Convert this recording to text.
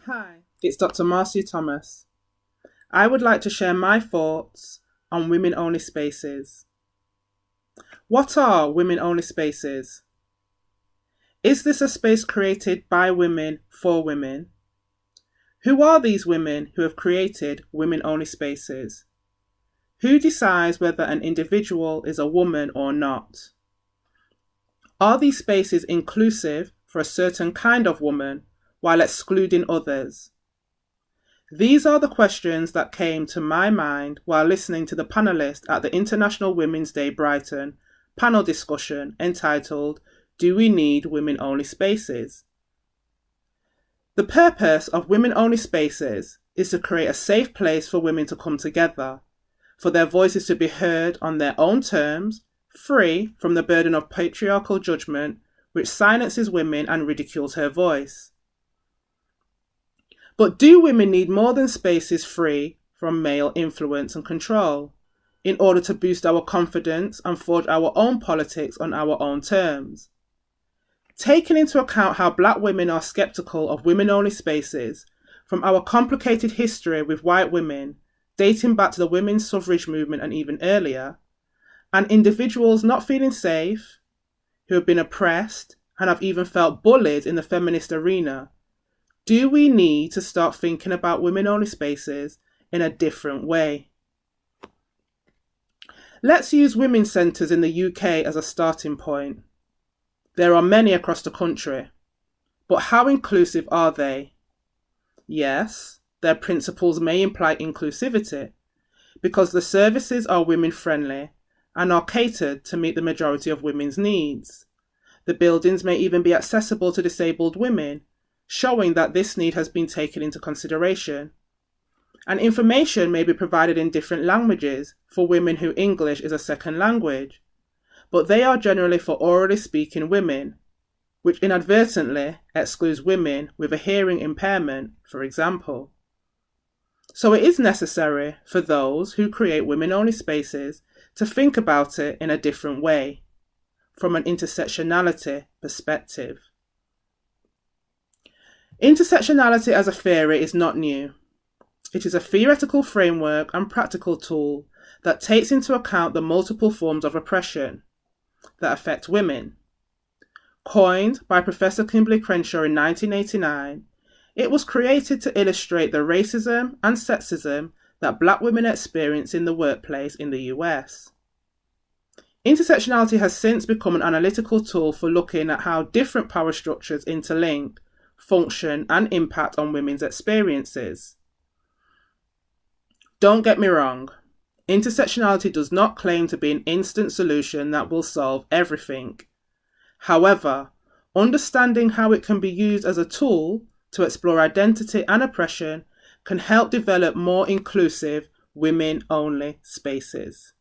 Hi, it's Dr. Marcia Thomas. I would like to share my thoughts on women-only spaces. What are women-only spaces? Is this a space created by women for women? Who are these women who have created women-only spaces? Who decides whether an individual is a woman or not? Are these spaces inclusive for a certain kind of woman while excluding others? These are the questions that came to my mind while listening to the panelists at the International Women's Day Brighton panel discussion entitled, "Do We Need Women-Only Spaces?" The purpose of women-only spaces is to create a safe place for women to come together, for their voices to be heard on their own terms, free from the burden of patriarchal judgment which silences women and ridicules her voice. But do women need more than spaces free from male influence and control in order to boost our confidence and forge our own politics on our own terms? Taking into account how Black women are sceptical of women-only spaces, from our complicated history with white women, dating back to the women's suffrage movement and even earlier, and individuals not feeling safe, who have been oppressed and have even felt bullied in the feminist arena, do we need to start thinking about women-only spaces in a different way? Let's use women's centres in the UK as a starting point. There are many across the country, but how inclusive are they? Yes, their principles may imply inclusivity, because the services are women-friendly and are catered to meet the majority of women's needs. The buildings may even be accessible to disabled women, showing that this need has been taken into consideration. And information may be provided in different languages for women who English is a second language, but they are generally for orally speaking women, which inadvertently excludes women with a hearing impairment, for example. So it is necessary for those who create women-only spaces to think about it in a different way, from an intersectionality perspective. Intersectionality as a theory is not new. It is a theoretical framework and practical tool that takes into account the multiple forms of oppression that affect women. Coined by Professor Kimberly Crenshaw in 1989, it was created to illustrate the racism and sexism that Black women experience in the workplace in the US. Intersectionality has since become an analytical tool for looking at how different power structures interlink, function, and impact on women's experiences. Don't get me wrong, intersectionality does not claim to be an instant solution that will solve everything. However, understanding how it can be used as a tool to explore identity and oppression can help develop more inclusive women-only spaces.